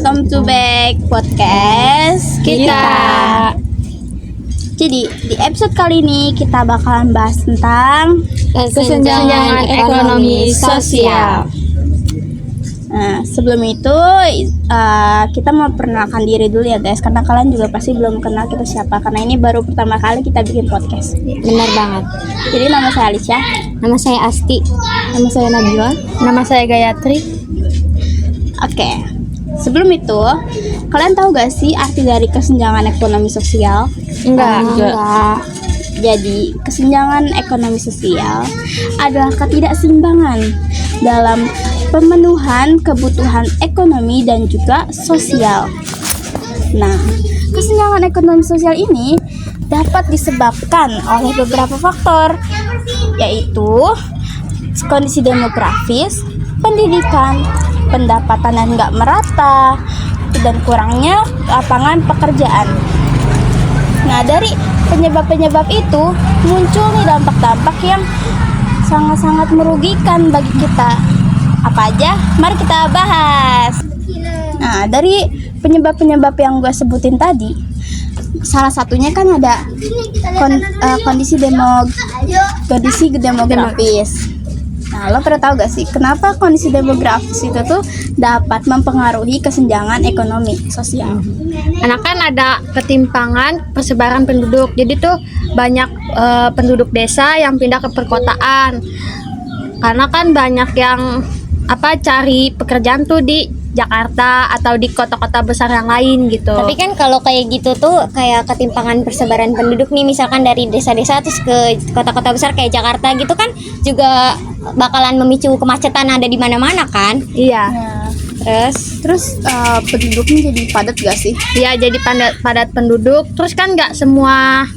welcome to back podcast kita. Jadi di episode kali ini kita bakalan bahas tentang kesenjangan ekonomi sosial. Nah, sebelum itu kita mau perkenalkan diri dulu ya guys, karena kalian juga pasti belum kenal kita siapa, karena ini baru pertama kali kita bikin podcast. Benar banget. Jadi nama saya Alicia. Nama saya Asti. Nama saya Nabila. Nama saya Gayatri. Oke. Sebelum itu, kalian tahu gak sih arti dari kesenjangan ekonomi sosial? Enggak. Jadi, kesenjangan ekonomi sosial adalah ketidakseimbangan dalam pemenuhan kebutuhan ekonomi dan juga sosial. Nah, kesenjangan ekonomi sosial ini dapat disebabkan oleh beberapa faktor, yaitu kondisi demografis, pendidikan, pendapatan yang nggak merata, dan kurangnya lapangan pekerjaan. Nah, dari penyebab-penyebab itu muncul nih dampak-dampak yang sangat-sangat merugikan bagi kita. Apa aja? Mari kita bahas. Nah, dari penyebab-penyebab yang gue sebutin tadi, salah satunya kan ada kondisi demografis. Nah, lo pernah tahu gak sih kenapa kondisi demografis itu tuh dapat mempengaruhi kesenjangan ekonomi sosial? Karena kan ada ketimpangan persebaran penduduk. Jadi tuh banyak penduduk desa yang pindah ke perkotaan. Karena kan banyak yang cari pekerjaan tuh di Jakarta atau di kota-kota besar yang lain gitu. Tapi kan kalau kayak gitu tuh kayak ketimpangan persebaran penduduk nih, misalkan dari desa-desa terus ke kota-kota besar kayak Jakarta gitu kan juga bakalan memicu kemacetan ada di mana-mana kan? Iya. Nah, terus penduduknya jadi padat gak sih? Iya, jadi padat penduduk. Terus kan nggak semua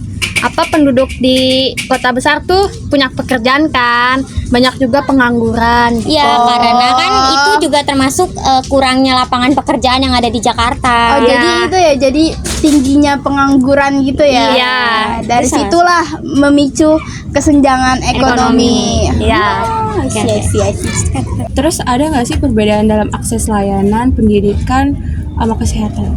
penduduk di kota besar tuh punya pekerjaan kan, banyak juga pengangguran. Iya, karena kan itu juga termasuk kurangnya lapangan pekerjaan yang ada di Jakarta. Jadi itu ya, jadi tingginya pengangguran gitu ya. Iya, dari situlah memicu kesenjangan ekonomi. Iya. Terus ada nggak sih perbedaan dalam akses layanan pendidikan sama kesehatan?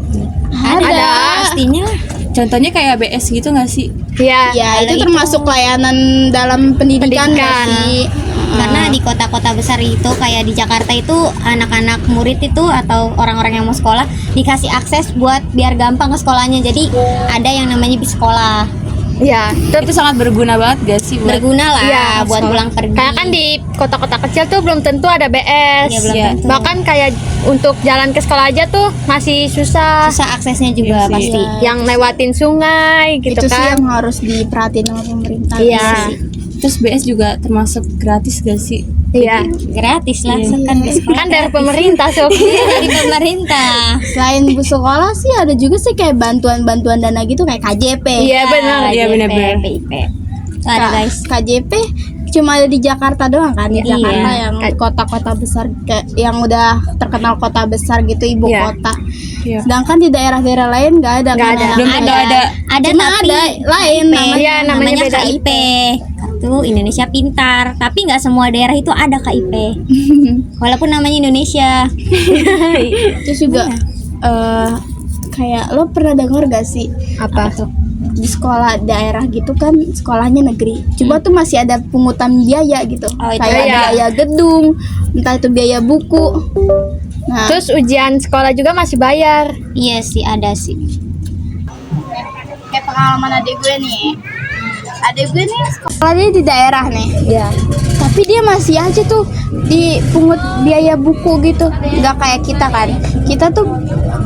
Ada pastinya. Contohnya kayak BS gitu nggak sih? Iya. Ya, itu termasuk layanan dalam pendidikan nggak sih? Karena di kota-kota besar itu kayak di Jakarta itu anak-anak murid itu atau orang-orang yang mau sekolah dikasih akses buat biar gampang ke sekolahnya. Jadi ada yang namanya bis sekolah. Iya, Itu sangat berguna banget gak sih buat Berguna lah Iya, buat sekolah. pulang pergi. Kayak kan di kota-kota kecil tuh belum tentu ada BS. Iya, belum tentu. Bahkan kayak untuk jalan ke sekolah aja tuh masih susah. susah aksesnya juga Iya sih. pasti. Yang lewatin sungai gitu Itu sih kan. yang harus diperhatiin sama pemerintah. Iya. Terus BS juga termasuk gratis gak sih? Iya. Gratis lah kan ke sekolah. Kan dari pemerintah, Sob. Dari pemerintah. Selain bus sekolah sih ada juga sih kayak bantuan dana gitu kayak KJP. Iya benar. Iya, benar-benar. PIP. Ada guys. KJP cuma ada di Jakarta doang kan? Di Iya. Jakarta yang kota-kota besar kayak yang udah terkenal kota besar gitu, ibu Iya. kota. Iya. Sedangkan di daerah-daerah lain nggak ada. Nggak kan? ada. Belum tentu ada. Ada Cuma tapi ada lain namanya. Iya, namanya beda. KIP. Kartu Indonesia Pintar. Tapi nggak semua daerah itu ada KIP. Walaupun namanya Indonesia. Terus juga kayak lo pernah denger gak sih Apa? tuh di sekolah daerah gitu kan sekolahnya negeri, coba tuh masih ada pungutan biaya gitu, Oh, itu kayak iya. biaya gedung, entah itu biaya buku. Nah, Terus ujian sekolah juga masih bayar. Iya sih, ada sih. kayak pengalaman adik gue nih sekolahnya di daerah nih, Iya. tapi dia masih aja tuh dipungut biaya buku gitu, nggak kayak kita kan, kita tuh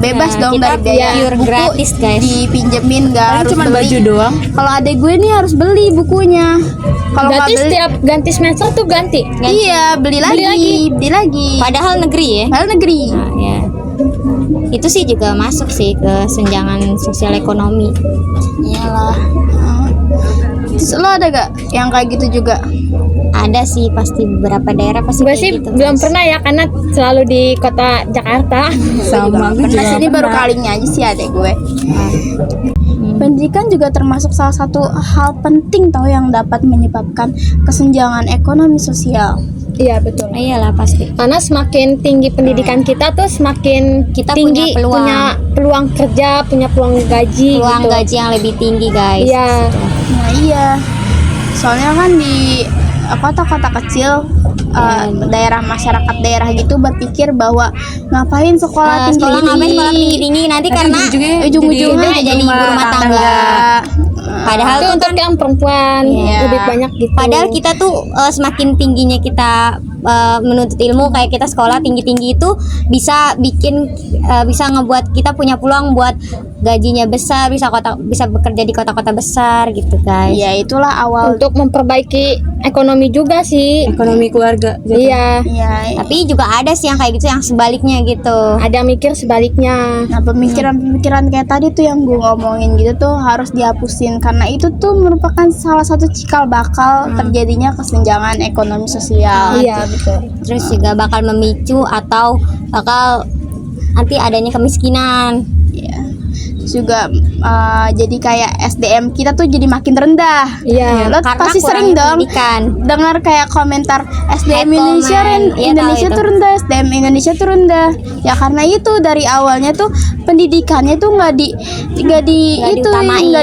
bebas Nah, dong kita dari biaya pure buku, gratis, guys. dipinjemin, nggak Paling harus cuma beli. baju doang. Kalau adek gue nih harus beli bukunya. Kalau nggak Berarti beli, setiap ganti semester tuh ganti. iya beli lagi. Padahal negeri ya. Padahal negeri. Nah, ya. Itu sih juga masuk sih ke senjangan sosial ekonomi. Iyalah. Terus lo ada gak yang kayak gitu juga? Ada sih pasti beberapa daerah pasti Gue kayak sih gitu, belum guys. pernah ya karena selalu di kota Jakarta. Sama gue Pernah juga sih, ini baru pernah. kalinya aja sih adek gue. Pendidikan juga termasuk salah satu hal penting tau yang dapat menyebabkan kesenjangan ekonomi sosial. Iya betul. Iyalah pasti. Karena semakin tinggi pendidikan kita tuh semakin Kita tinggi punya peluang kerja, punya peluang gaji Peluang gitu. gaji yang lebih tinggi, guys. Iya. Nah iya, soalnya kan di kota-kota kecil, daerah masyarakat daerah gitu berpikir bahwa ngapain sekolah tinggi Sekolah ngapain sekolah tinggi-tinggi nanti karena ujung-ujungnya jadi ibu rumah tangga. Padahal Itu tuh untuk yang perempuan Iya. lebih banyak gitu. Padahal kita tuh semakin tingginya kita menuntut ilmu, kayak kita sekolah tinggi-tinggi itu bisa bisa ngebuat kita punya peluang buat gajinya besar, bisa bekerja di kota-kota besar gitu, guys. Ya itulah awal. untuk memperbaiki ekonomi juga sih. Ekonomi keluarga. Iya. Ya, Tapi juga ada sih yang kayak gitu, yang sebaliknya gitu. Ada mikir sebaliknya. nah pemikiran-pemikiran kayak tadi tuh yang gue ngomongin gitu tuh harus dihapusin, karena itu tuh merupakan salah satu cikal bakal terjadinya kesenjangan ekonomi sosial. Iya betul. Terus juga bakal memicu atau bakal nanti adanya kemiskinan. Iya. Terus juga jadi kayak SDM kita tuh jadi makin rendah. Iya. Lo Karena pasti sering kurangnya dong pendidikan. dengar kayak komentar SDM Hate Indonesia comment. Iya, Indonesia tahu tuh itu. rendah, SDM Indonesia tuh rendah. Ya karena itu dari awalnya tuh pendidikannya tuh nggak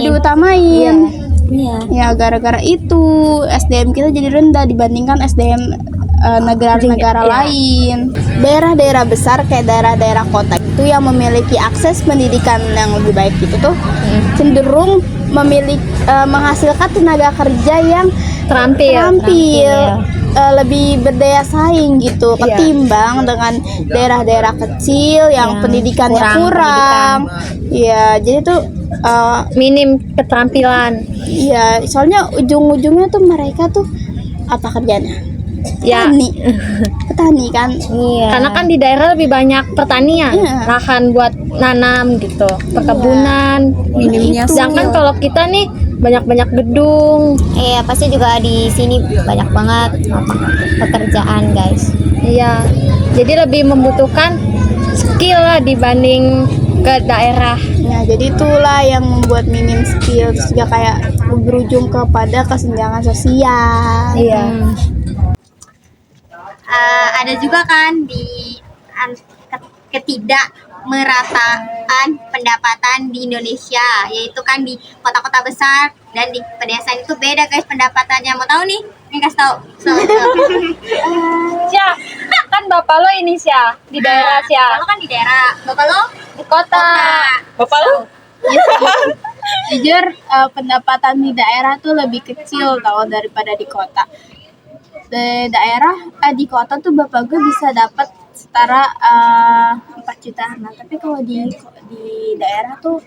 diutamain. Iya. Ya gara-gara itu SDM kita jadi rendah dibandingkan SDM negara-negara lain. Daerah-daerah besar kayak daerah-daerah kota itu yang memiliki akses pendidikan yang lebih baik itu tuh cenderung menghasilkan tenaga kerja yang Terampil. lebih berdaya saing gitu Iya. ketimbang dengan daerah-daerah kecil yang pendidikannya kurang. Iya, jadi tuh Minim keterampilan. iya, soalnya ujung-ujungnya tuh mereka tuh apa kerjanya? Ya. Petani kan. Iya. Karena kan di daerah lebih banyak pertanian, Iya. lahan buat nanam gitu, perkebunan. Minimnya Sedangkan kalau kita nih banyak-banyak gedung. Iya, pasti juga di sini banyak banget pekerjaan, guys. Iya. Jadi lebih membutuhkan skill lah dibanding ke daerah. Ya, jadi itulah yang membuat minim skill, terus juga kayak berujung kepada kesenjangan sosial. Iya. Ada juga kan di ketidakmerataan pendapatan di Indonesia, yaitu kan di kota-kota besar dan di pedesaan itu beda, guys, pendapatannya. Mau tahu nih? Ini kasih tahu. Sya, kan bapak lo ini Sya di daerah Sya. Kalau kan di daerah, bapak lo Di kota. Bapak lu? Jujur pendapatan di daerah tuh lebih kecil tau daripada di kota. Di kota tuh bapak gue bisa dapat setara 4 jutaan. Nah, tapi kalau di daerah tuh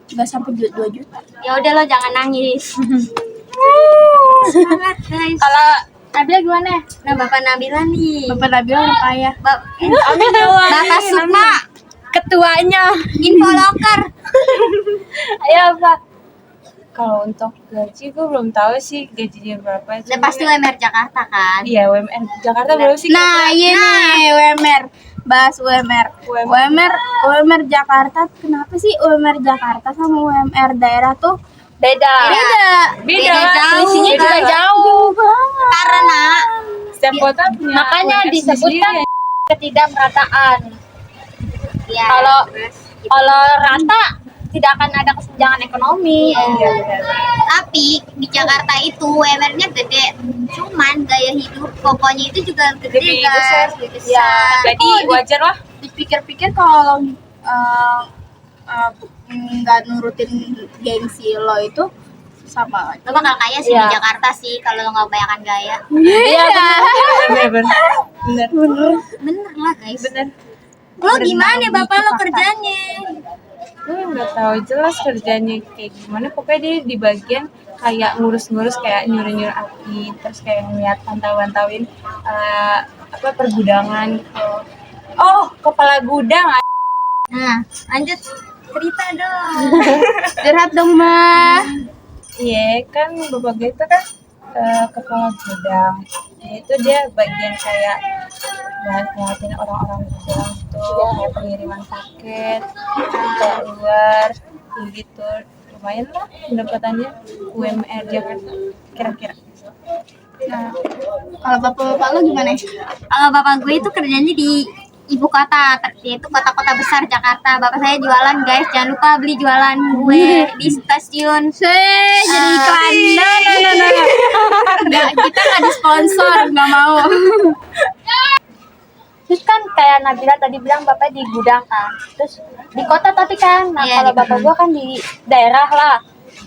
nggak sampai 2 juta. Ya udah, lo jangan nangis. Semangat, guys. Kalau Nabila gimana? Nah, Bapak Nabila nih. Bapak Nabila orang kaya. Bapak Sukma, Ketuanya. info loker. Ayo Pak. Kalau untuk gaji gue belum tahu sih gajinya berapa. Udah pasti UMR Jakarta kan? Iya, UMR Jakarta berapa sih? Nah, ini UMR. Bahas UMR. UMR Jakarta. Kenapa sih UMR Jakarta sama UMR daerah tuh Beda. Beda jauh. Selisihnya juga jauh. Karena Setiap kota punya Makanya UMR disebutkan sendiri. ketidakmerataan. ya, Kalau terus gitu. Kalau rata tidak akan ada kesenjangan ekonomi. Iya. Tapi di Jakarta itu UMR-nya gede, cuman gaya hidup pokoknya itu juga gede, Lebih guys. besar. Lebih besar. Jadi wajar lah. dipikir-pikir kalau nggak nurutin gengsi lo itu sama aja. Lo bakal kaya sih Iya. di Jakarta sih kalau lo nggak kebanyakan gaya. Iya. Bener. Bener lah, guys. Bener. Lo gimana bapak lo kerjanya? Gue nggak tahu jelas kerjanya kayak gimana. Pokoknya dia di bagian kayak ngurus-ngurus, kayak nyuruh-nyuruh api, terus kayak ngeliat pantau-pantauin pergudangan gitu. Oh, kepala gudang. Nah, lanjut cerita dong. Curhat dong, mah. Iya, kan bapak gue itu kan kepala gudang. Itu dia bagian kayak ngeliatin orang-orang gudang gitu, kayak pengiriman paket ke luar gitu. Lumayan lah pendapatannya UMR Jakarta kira-kira. Nah, kalau bapak-bapak lo gimana? Kalau bapak gue itu kerjanya di ibu kota, yaitu kota-kota besar Jakarta. Bapak saya jualan guys, jangan lupa beli jualan gue di stasiun. Jadi iklan. Nggak, kita nggak disponsor, nggak mau. Terus kan kayak Nabila tadi bilang bapak di gudang kan, terus di kota tapi kan, nah Iya, kalau di bapak gua kan di daerah lah,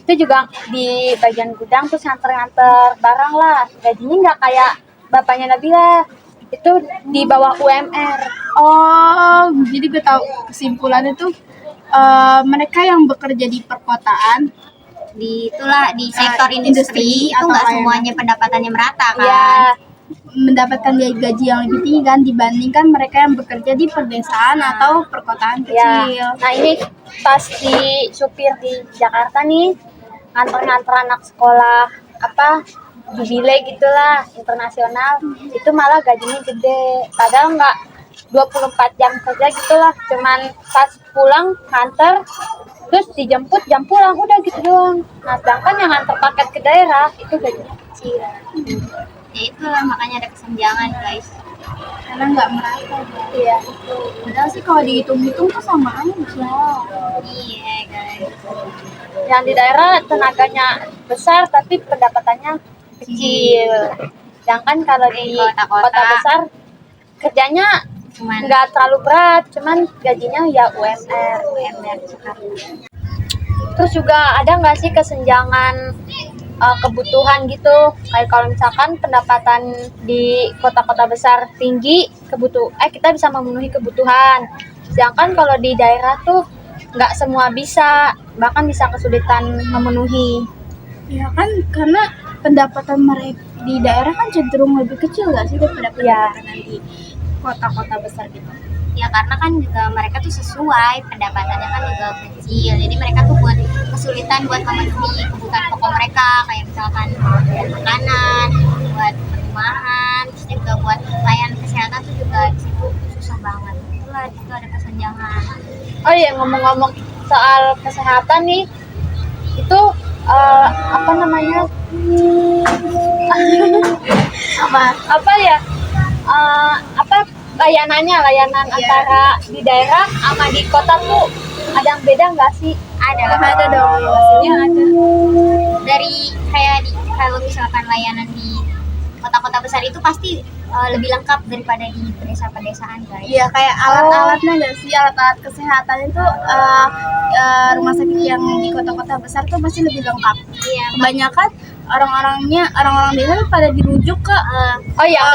itu juga di bagian gudang terus nganter-nganter barang lah, gajinya nggak kayak bapaknya Nabila, itu di bawah UMR. Oh, jadi gue tahu kesimpulannya tuh mereka yang bekerja di perkotaan, Di itulah di sektor industri industri itu atau nggak kayak- semuanya pendapatannya merata kan. Ya, mendapatkan gaji yang lebih tinggi kan dibandingkan mereka yang bekerja di pedesaan atau perkotaan ya. kecil. Nah ini pas di supir di Jakarta nih, nganter-nganter anak sekolah apa di delay gitulah internasional, itu malah gajinya gede, padahal nggak 24 jam kerja gitulah, cuman pas pulang nganter terus dijemput jam pulang udah gitu doang. Nah sedangkan yang nganter paket ke daerah itu gajinya kecil. Ya itulah makanya ada kesenjangan guys. Karena nggak merata. Iya. Padahal sih kalau dihitung-hitung tuh sama aja. Iya guys. Yang di daerah tenaganya besar tapi pendapatannya kecil. Sedangkan kalau di Kota-kota. kota besar kerjanya Cuman nggak terlalu berat, cuman gajinya ya UMR. Terus juga ada nggak sih kesenjangan kebutuhan gitu, kayak kalau misalkan pendapatan di kota-kota besar tinggi, kita bisa memenuhi kebutuhan, sedangkan kalau di daerah tuh nggak semua bisa, bahkan bisa kesulitan memenuhi. Ya kan karena pendapatan mereka di daerah kan cenderung lebih kecil nggak sih daripada pendapatan di kota-kota besar gitu. ya karena kan juga mereka tuh sesuai pendapatannya kan juga kecil, jadi mereka tuh buat kesulitan buat memenuhi kebutuhan pokok mereka kayak misalkan makanan, buat perumahan, terus juga buat layanan kesehatan tuh juga di situ susah banget. Itulah di situ ada kesenjangan. Oh iya, ngomong-ngomong soal kesehatan nih, itu apa namanya? apa ya? Layanan antara di daerah sama di kota tuh ada yang beda nggak sih? Ada dong. Pastinya ada. Dari kalau misalkan layanan di kota-kota besar itu pasti lebih lengkap daripada di pedesaan-pedesaan guys. Iya kayak alat-alatnya nggak sih, alat-alat kesehatan itu rumah sakit yang di kota-kota besar tuh pasti lebih lengkap. Iya. Kebanyakan orang-orang desa tuh pada dirujuk ke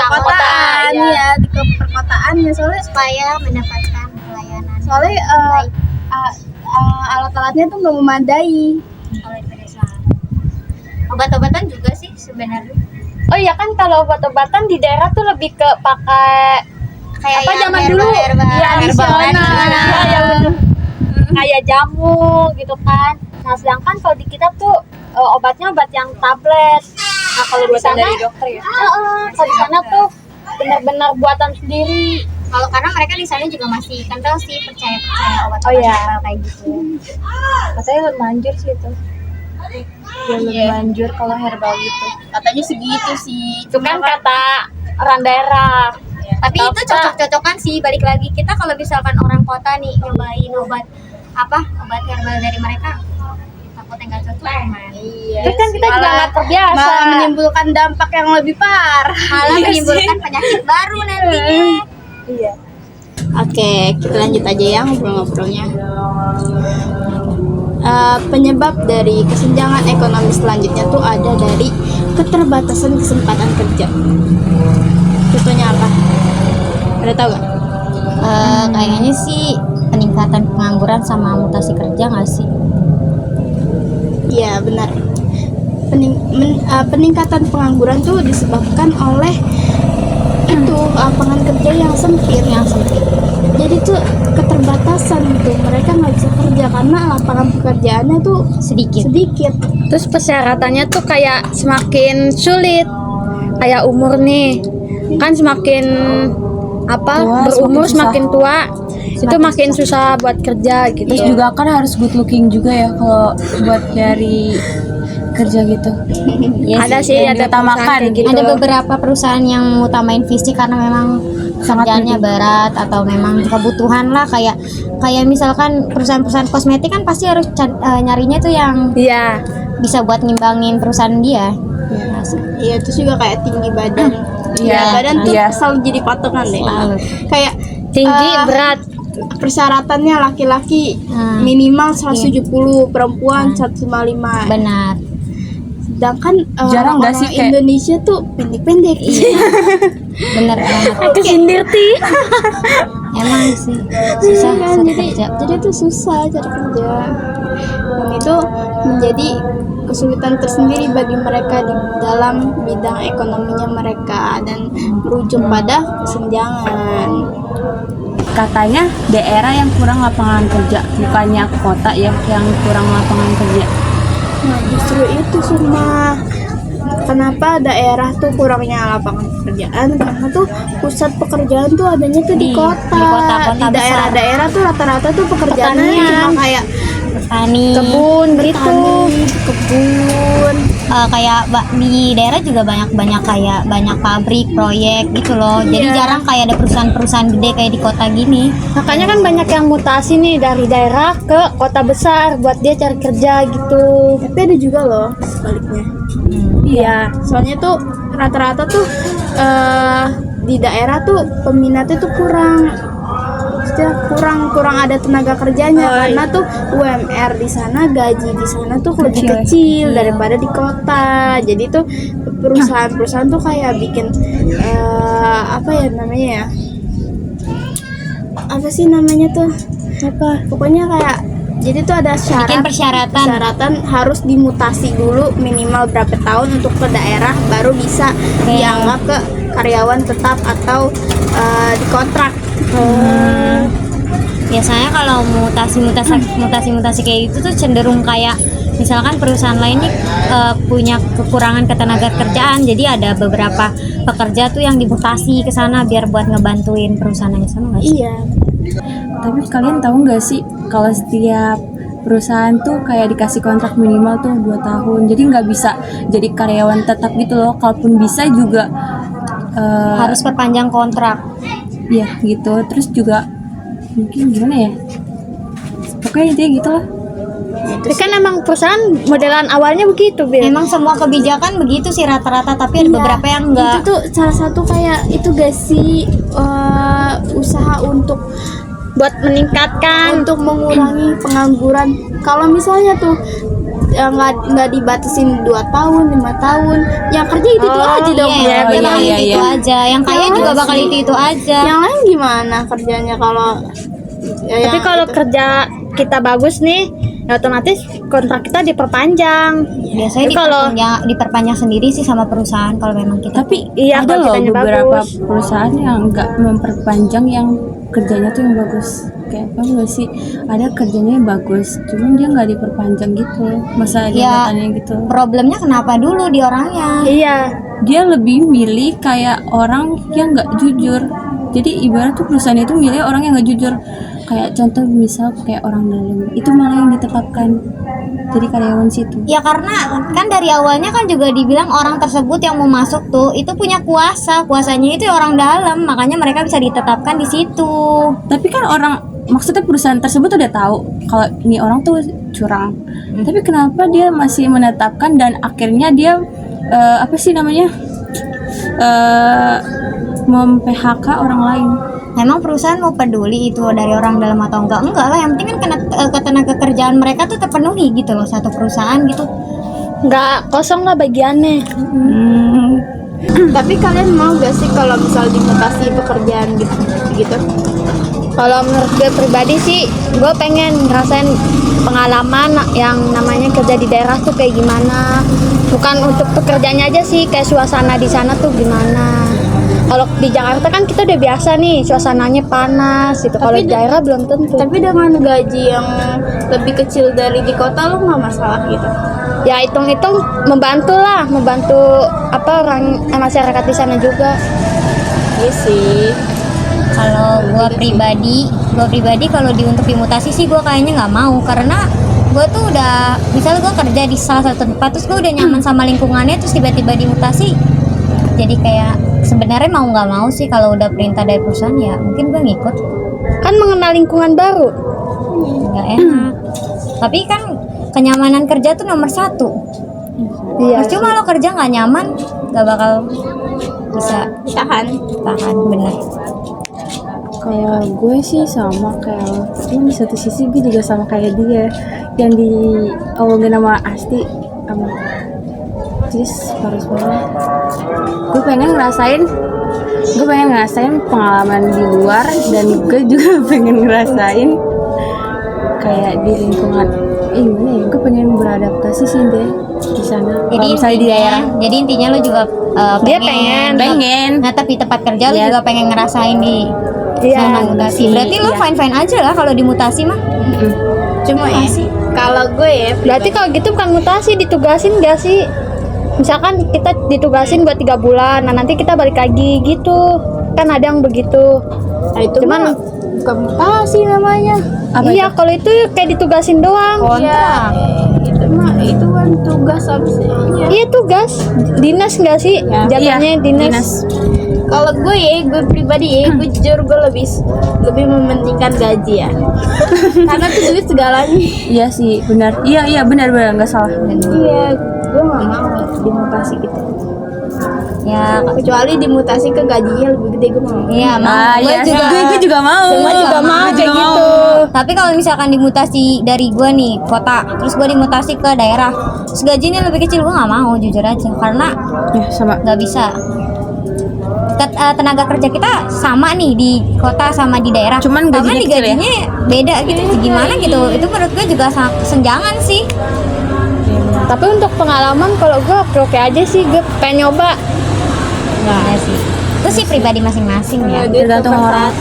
perkotaan ya. ya, ke perkotaannya soalnya Supaya mendapatkan pelayanan alat-alatnya tuh nggak memadai. kalau di pedesaan. Obat-obatan juga sih sebenarnya. Oh iya kan, kalau obat-obatan di daerah tuh lebih ke pakai Kayak apa yang zaman dulu herbal, tradisional. Ya, bener. Kayak jamu gitu kan. Nah sedangkan kalau di kita tuh obatnya obat yang tablet. Nah kalau di sana dari dokter ya. kalau di sana tuh benar-benar buatan sendiri. Kalau karena mereka di sana juga masih kental sih percaya obat-obatan Oh, iya. herbal kayak gitu. Katanya manjur sih itu. Ya manjur kalau herbal gitu. Katanya segitu sih. Itu kan kata orang daerah. Tapi itu cocok-cocokan sih, balik lagi kita kalau misalkan orang kota nih nyobain obat herbal dari mereka, takutnya nggak cocok gimana? Iya. Terus kan kita juga Malah- nggak terbiasa. malah menimbulkan dampak yang lebih parah. Malah menimbulkan penyakit baru nantinya. Iya. Oke, kita lanjut aja ya ngobrol-ngobrolnya. Penyebab dari kesenjangan ekonomi selanjutnya tuh ada dari keterbatasan kesempatan kerja. Contohnya apa? Ada tahu nggak? Kayaknya sih peningkatan pengangguran sama mutasi kerja nggak sih? Iya benar. Peningkatan pengangguran tuh disebabkan oleh itu lapangan kerja yang sempit. Jadi tuh keterbatasan gitu, mereka nggak bisa kerja karena lapangan pekerjaannya tuh Sedikit. Terus persyaratannya tuh kayak semakin sulit. Kayak umur nih, kan semakin berumur semakin tua itu makin susah buat kerja gitu. Terus juga kan harus good looking juga ya kalau buat nyari kerja gitu. Ada sih, yang ada diutamakan perusahaan kayak gitu. Ada beberapa perusahaan yang utamain fisik karena memang kerjaannya berat atau memang kebutuhan lah, kayak misalkan perusahaan-perusahaan kosmetik kan pasti harus nyarinya tuh yang Iya. bisa buat ngimbangin perusahaan dia. Iya, terus juga kayak tinggi badan. Iya, Badan tuh iya. selalu jadi patokan deh. Kayak Tinggi, berat. persyaratannya laki-laki minimal 170, perempuan 155. Benar. Sedangkan Jarang nggak orang sih kayak- Indonesia tuh pendek-pendek. Bener banget. Kesindir ti. Emang sih susah Kan, cari kerja. jadi itu susah cari kerja. Dan itu menjadi kesulitan tersendiri bagi mereka di dalam bidang ekonominya mereka dan berujung pada kesenjangan. Katanya daerah yang kurang lapangan kerja, bukannya kota ya yang kurang lapangan kerja. Nah, justru itu semua kenapa daerah tuh kurangnya lapangan pekerjaan, karena tuh pusat pekerjaan tuh adanya tuh di kota. di kota-kota Di besar. daerah-daerah tuh rata-rata tuh pekerjaannya cuma kayak Petani. Kebun gitu. kebun. Kayak di daerah juga banyak kayak pabrik, proyek gitu loh. Jadi jarang kayak ada perusahaan-perusahaan gede kayak di kota gini. Makanya kan banyak yang mutasi nih dari daerah ke kota besar buat dia cari kerja gitu. Tapi ada juga loh sebaliknya. Iya. Soalnya tuh rata-rata tuh di daerah tuh peminatnya tuh kurang ada tenaga kerjanya karena tuh UMR di sana, gaji di sana tuh lebih kecil daripada di kota. Jadi tuh perusahaan-perusahaan tuh kayak bikin apa ya namanya ya? Apa sih namanya tuh? Pokoknya kayak jadi tuh ada Bikin persyaratan. harus dimutasi dulu minimal berapa tahun untuk ke daerah baru bisa dianggap ke karyawan tetap atau dikontrak. Biasanya kalau mutasi kayak gitu tuh cenderung kayak misalkan perusahaan lain nih punya kekurangan ketenaga kerjaan, jadi ada beberapa pekerja tuh yang dimutasi ke sana biar buat ngebantuin perusahaan yang sama nggak sih? Iya. Tapi kalian tahu nggak sih kalau setiap perusahaan tuh kayak dikasih kontrak minimal tuh 2 tahun, jadi nggak bisa jadi karyawan tetap gitu loh. Kalaupun bisa juga Harus perpanjang kontrak. ya gitu. Terus juga mungkin gimana ya, pokoknya intinya gitu lah. Tapi kan emang perusahaan modelan awalnya begitu, Bil. Memang semua kebijakan begitu sih rata-rata, tapi ada beberapa yang enggak. Itu tuh salah satu kayak itu gak sih usaha untuk buat mengurangi pengangguran. Kalau misalnya tuh nggak dibatasin 2 tahun, 5 tahun, yang kerja itu aja dong. Iya, Oh, memang iya, itu iya. aja. Yang kaya Yang juga lain bakal sih. itu aja. Yang lain gimana kerjanya kalau Tapi kalau kerja kita bagus nih, ya otomatis kontrak kita diperpanjang. Biasanya Tapi kalau- diperpanjang sendiri sih sama perusahaan kalau memang kita. Tapi Iya, ada kalau loh kitanya beberapa bagus. perusahaan yang nggak memperpanjang yang kerjanya tuh yang bagus. Kayak apa nggak sih? Ada kerjanya yang bagus, cuman dia nggak diperpanjang gitu, masa Ya. jabatannya gitu. Problemnya kenapa dulu di orangnya? Iya. Dia lebih milih kayak orang yang nggak jujur. Jadi ibarat tuh perusahaan itu milih orang yang nggak jujur. Kayak contoh misal kayak orang dalam itu malah yang ditetapkan jadi karyawan situ. Ya karena kan dari awalnya kan juga dibilang orang tersebut yang mau masuk tuh itu punya kuasanya itu orang dalam, makanya mereka bisa ditetapkan di situ. Tapi kan maksudnya perusahaan tersebut udah tahu kalau ini orang tuh curang. Tapi kenapa dia masih menetapkan dan akhirnya dia apa sih namanya? Mem-PHK orang lain. Memang perusahaan mau peduli itu dari orang dalam atau enggak lah, yang penting kan ketenaga kerjaan mereka tuh terpenuhi gitu loh, satu perusahaan gitu. Nggak kosong lah bagiannya. tapi kalian mau gak sih kalau misal dimutasi pekerjaan gitu? Kalau menurut gue pribadi sih, gue pengen ngerasain pengalaman yang namanya kerja di daerah tuh kayak gimana. Bukan untuk pekerjaannya aja sih, kayak suasana di sana tuh gimana. Kalau di Jakarta kan kita udah biasa nih, suasananya panas gitu. Kalau di daerah belum tentu. Tapi dengan gaji yang lebih kecil dari di kota lo nggak masalah gitu? Ya hitung-hitung membantu apa orang masyarakat di sana juga. Iya sih. Kalau gua pribadi kalau untuk dimutasi sih gua kayaknya nggak mau, karena gua tuh udah misalnya gua kerja di salah satu tempat terus gua udah nyaman sama lingkungannya, terus tiba-tiba dimutasi, jadi kayak sebenarnya mau nggak mau sih kalau udah perintah dari perusahaan ya mungkin gua ngikut. Kan mengenal lingkungan baru. Nggak enak, tapi kan kenyamanan kerja tuh nomor satu. Iya. Percuma lo kerja nggak nyaman, nggak bakal bisa tahan. bener. Kalau gue sih sama kayak lo, tapi di satu sisi gue juga sama kayak dia yang diomongin sama Asti sama Jis harus banget. Gue pengen ngerasain pengalaman di luar, dan gue juga pengen ngerasain kayak di lingkungan gimana ya, gue pengen beradaptasi sih deh di sana. Jadi Kalau misalnya di daerah, jadi intinya lo juga Dia pengen. Nah, tapi tempat kerja lo Iya. juga pengen ngerasain di Iya. zona mutasi. Berarti lo Iya. fine aja lah kalau dimutasi mah. Cuma ya kalau gue ya Berarti kalau gitu bukan mutasi, ditugasin gak sih? Misalkan kita ditugasin buat 3 bulan, nah nanti kita balik lagi gitu. Kan ada yang begitu. nah, itu Cuman- mah bukan mutasi namanya. Iya, kalau itu kayak ditugasin doang. Kontrak. Itu kan tugas absennya. Iya, tugas. Dinas gak sih? Jatuhnya dinas. Kalau gue pribadi ya, gue jujur gue lebih mementingkan gaji ya. Karena tuh duit segalanya. iya sih benar. Iya benar nggak salah. Iya, gue nggak mau dimutasi gitu. Ya, Kecuali dimutasi ke gajinya lebih gede, gue mau. iya mau. Iya sih, gue juga mau. Gue juga mau kayak gitu. Tapi kalau misalkan dimutasi dari gua nih kota, terus gua dimutasi ke daerah, terus gajinya lebih kecil, gua nggak mau jujur aja, karena Ya sama. nggak bisa. Tenaga kerja kita sama nih di kota sama di daerah, Cuman tapi gajinya di kecil ya? gajinya beda gitu. Gimana gitu? Itu menurut gue juga senjangan sih. Tapi untuk pengalaman kalau gue oke aja sih, gue pengen nyoba. Nah sih, itu sih pribadi masing-masing ya. Tergantung orang.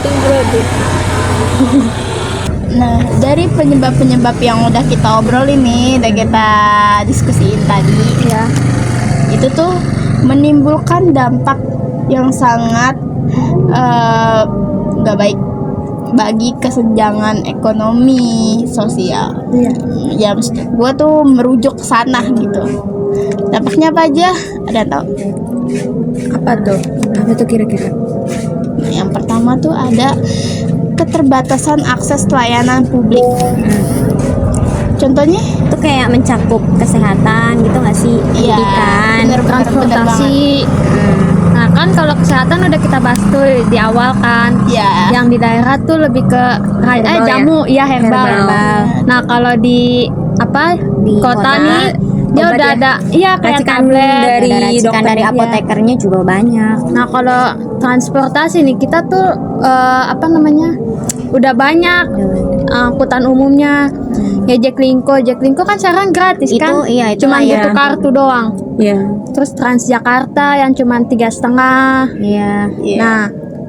Nah, dari penyebab-penyebab yang udah kita obrolin nih, udah kita diskusiin tadi ya, itu tuh menimbulkan dampak yang sangat nggak baik bagi kesenjangan ekonomi sosial. Ya, gue tuh merujuk ke sana gitu. Dampaknya apa aja? Ada yang tahu? Apa tuh kira-kira? Nah, yang pertama tuh ada keterbatasan akses pelayanan publik. Contohnya? Itu kayak mencakup kesehatan gitu nggak sih? Pendidikan, bener banget. Transportasi. Nah kan kalau kesehatan udah kita bahas tuh di awal kan. Ya. Yang di daerah tuh lebih ke jamu, ya herbal. Herbal. Nah kalau di Di kota kota, nih dia obat udah ya? ada, iya kayak tablet. Ada racikan dari apotekernya juga banyak. Nah kalau transportasi nih kita tuh udah banyak angkutan umumnya. Ya Jaklingko kan sekarang gratis Itu, kan? iya, itu Cuman ya. butuh kartu doang. Iya. Terus Transjakarta yang cuman 3,5. Iya. Nah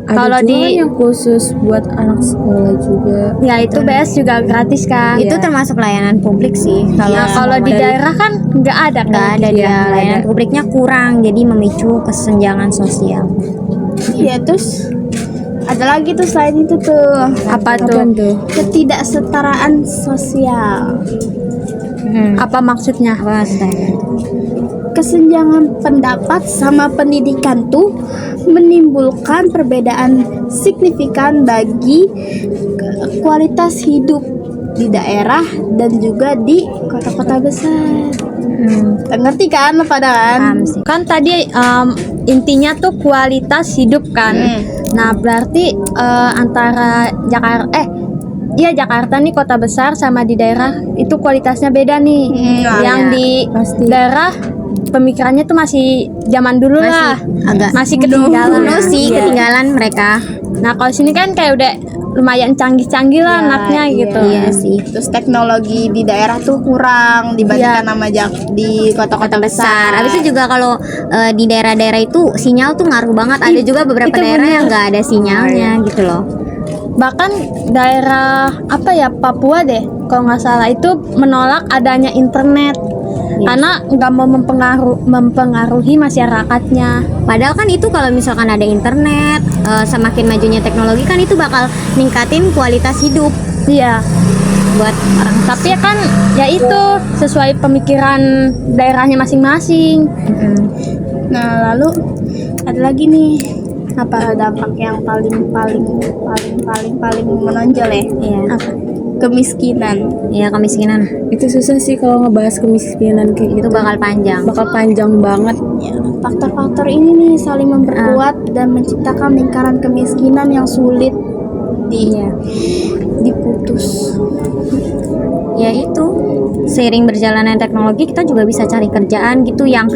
kalau di yang khusus buat anak sekolah juga. ya itu BS juga gratis kan. Itu termasuk layanan publik sih. Nah, kalau di daerah kan nggak ada kan? nggak ada dia, layanan publiknya kurang, jadi memicu kesenjangan sosial. Iya, terus ada lagi tuh selain itu tuh Apa tuh? ketidaksetaraan sosial. Apa maksudnya? Apa maksudnya? Kesenjangan pendapat sama pendidikan tuh menimbulkan perbedaan signifikan bagi kualitas hidup di daerah dan juga di kota-kota besar. Ngerti kan pada kan? Paham sih. Kan tadi intinya tuh kualitas hidup kan. Nah berarti antara Jakarta nih kota besar sama di daerah itu kualitasnya beda nih. Yang iya. di Pasti. daerah pemikirannya tuh masih zaman dulu lah, masih ketinggalan. Dulu sih ketinggalan mereka. Nah kalau sini kan kayak udah lumayan canggih-canggih lah anaknya gitu. Iya sih. Terus teknologi di daerah tuh kurang dibandingkan sama di kota-kota besar. Habis itu juga kalau di daerah-daerah itu sinyal tuh ngaruh banget. Ada juga beberapa itu daerah bener. yang nggak ada sinyalnya gitu loh. Bahkan daerah Papua deh kalau nggak salah itu menolak adanya internet. karena nggak mau mempengaruhi masyarakatnya. Padahal kan itu kalau misalkan ada internet, semakin majunya teknologi kan itu bakal ningkatin kualitas hidup Iya. buat orang. Tapi ya kan ya itu sesuai pemikiran daerahnya masing-masing. Nah, lalu ada lagi nih apa dampak yang paling menonjol ya? Iya. Kemiskinan. Iya, kemiskinan Itu susah sih kalau ngebahas kemiskinan kayak itu gitu. bakal panjang. Bakal panjang banget. Ya, faktor-faktor ini nih saling memperkuat dan menciptakan lingkaran kemiskinan yang sulit diputus. Ya itu, seiring berjalannya teknologi kita juga bisa cari kerjaan gitu yang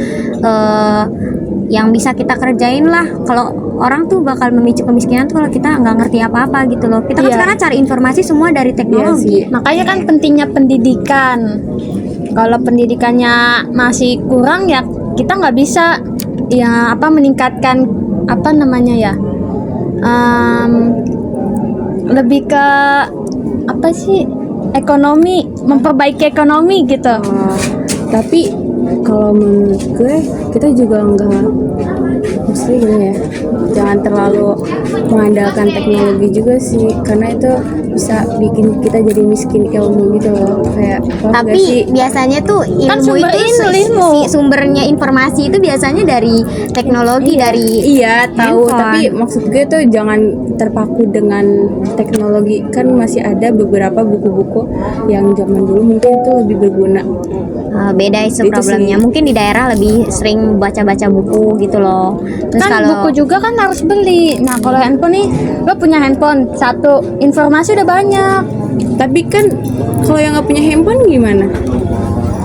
bisa kita kerjain lah. Kalau orang tuh bakal memicu kemiskinan tuh kalau kita nggak ngerti apa-apa gitu loh. Kita kan Iya. sekarang cari informasi semua dari teknologi. Makanya kan pentingnya pendidikan. Kalau pendidikannya masih kurang ya kita nggak bisa ya meningkatkan lebih ke ekonomi, memperbaiki ekonomi gitu. Tapi kalau menurut gue kita juga mesti gini ya, jangan terlalu mengandalkan teknologi juga sih, karena itu bisa bikin kita jadi miskin ilmu gitu loh. Kayak Tapi biasanya tuh ilmu Kan sumber itu ilmu. sumbernya informasi itu biasanya dari teknologi, dari iya tahu, handphone. tapi maksud gue tuh jangan terpaku dengan teknologi. Kan masih ada beberapa buku-buku yang zaman dulu mungkin itu lebih berguna. Beda itu Itu problemnya. sih. Mungkin di daerah lebih sering baca-baca buku gitu loh. Terus Kan kalau buku juga kan harus beli. Nah kalau handphone nih, lo punya handphone satu, informasi udah banyak. Tapi kan kalau yang nggak punya handphone gimana?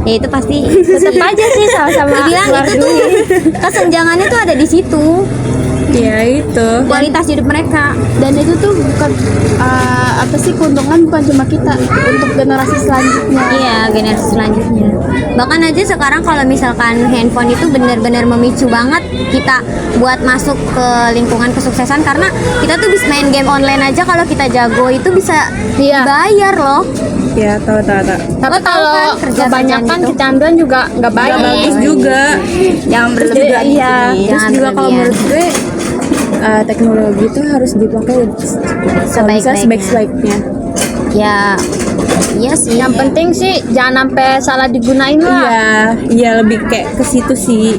ya itu pasti Tetep aja sih sama-sama bilang keluar itu tuh duit. kesenjangannya tuh ada di situ, Ya itu. kualitas hidup mereka. Dan itu tuh bukan keuntungan bukan cuma kita, untuk generasi selanjutnya. Iya, generasi selanjutnya. Bahkan aja sekarang kalau misalkan handphone itu benar-benar memicu banget kita buat masuk ke lingkungan kesuksesan, karena kita tuh bisa main game online aja kalau kita jago itu bisa Iya. dibayar loh. Ya tahu. Tapi Lo tahu kalau kan kerja-kerjaan kebanyakan gitu? kecanduan juga nggak baik. Nggak bagus juga. Yang berlebihan. Iya. Terus Jangan juga kalau berlebihan. menurut gue teknologi itu harus dipakai bisa Sebaik-baiknya. sebaik-baiknya. Ya, iya sih. Yang penting sih jangan sampai salah digunain lah. Iya lebih kayak ke situ sih.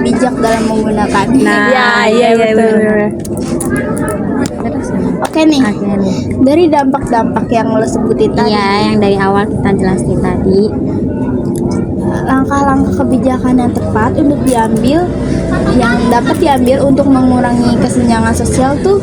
Bijak dalam menggunakan. Nah, Iya, betul. Oke nih, Akhirnya. dari dampak-dampak yang lo sebutin tadi, Iya, yang dari awal kita jelasin tadi. langkah-langkah kebijakan yang tepat untuk diambil, yang dapat diambil untuk mengurangi kesenjangan sosial tuh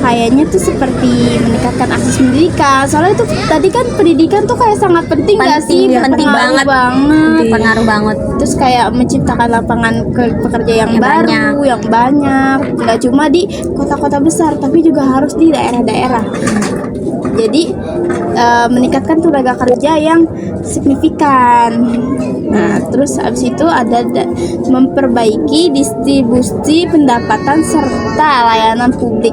kayaknya tuh seperti meningkatkan akses pendidikan. Soalnya itu tadi kan pendidikan tuh kayak sangat penting nggak sih? Penting Pengaruh banget. Pengaruh banget. Terus kayak menciptakan lapangan pekerja yang Yang baru, banyak. yang banyak. Nggak cuma di kota-kota besar, tapi juga harus di daerah-daerah. Jadi meningkatkan tenaga kerja yang signifikan. Nah, terus abis itu ada memperbaiki distribusi pendapatan serta layanan publik.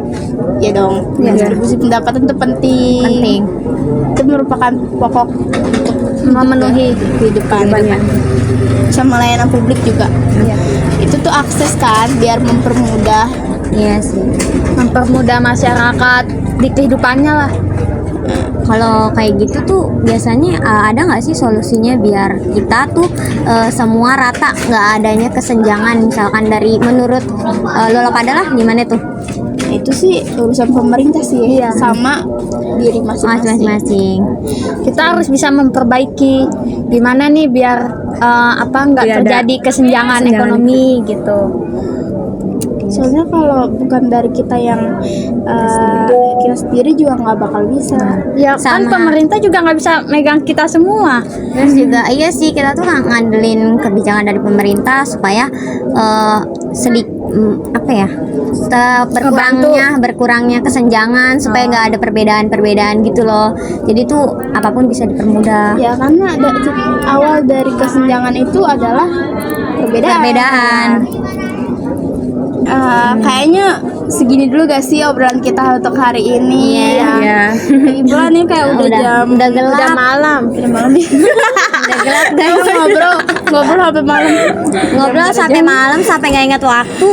Ya dong. Distribusi pendapatan itu penting. Penting. Itu merupakan pokok untuk Memenuhi kehidupan. Sama layanan publik juga. Itu tuh akses kan biar mempermudah. Iya sih. Mempermudah masyarakat di kehidupannya lah. Kalau kayak gitu tuh biasanya ada nggak sih solusinya biar kita tuh semua rata, nggak adanya kesenjangan, misalkan dari menurut Lolo pada lah gimana tuh? Itu sih urusan pemerintah sih, sama diri masing-masing. Masing-masing. Kita harus bisa memperbaiki gimana nih biar nggak Biar ada terjadi kesenjangan ekonomi gitu. Soalnya kalau bukan dari kita yang kita sendiri juga nggak bakal bisa. Ya kan Sama. pemerintah juga nggak bisa megang kita semua. Terus juga iya sih kita tuh ngandelin kebijakan dari pemerintah supaya berkurangnya kesenjangan, supaya nggak ada perbedaan-perbedaan gitu loh. Jadi tuh apapun bisa dipermudah. Ya karena awal dari kesenjangan itu adalah perbedaan. Perbedaan. Kayaknya segini dulu gak sih obrolan kita untuk hari ini? Iya. Ya. Ibuan nih kayak udah jam udah gelap. udah malam nih. Udah gelap guys. ngobrol sampai malam. Ngobrol sampai malam sampai nggak ingat waktu.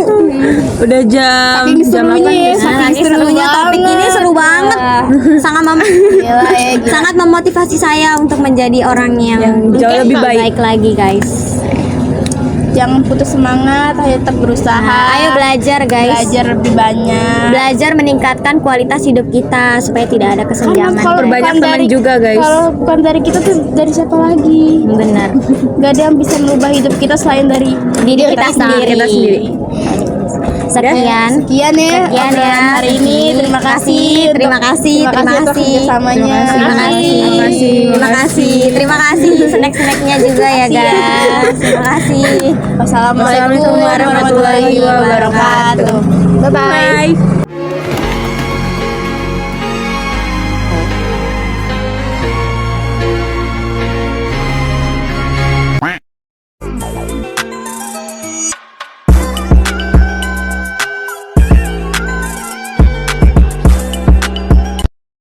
Udah jam Saking jam serunya 8. ya, saking Serunya topik ini seru banget. Sangat Gila ya, gila. sangat memotivasi saya untuk menjadi orang yang jauh lebih baik. lagi guys. Jangan putus semangat, ayo tetap berusaha. Ayo belajar guys. Belajar lebih banyak. Belajar meningkatkan kualitas hidup kita supaya tidak ada kesenjangan. Kalau Perbanyak bukan teman dari- juga, guys. Kalau bukan dari kita tuh dari siapa lagi? Benar. Gak ada yang bisa merubah hidup kita selain dari Diri kita sendiri. Kita sendiri. Sekian. Sekian ya. Sekian ya obrolan hari ini. Terima kasih. Terima kasih. Terima kasih atas kerjasamanya. Terima kasih. Terima kasih. Terima kasih snack-snacknya juga ya guys. Terima kasih. Wassalamualaikum warahmatullahi wabarakatuh. Bye bye.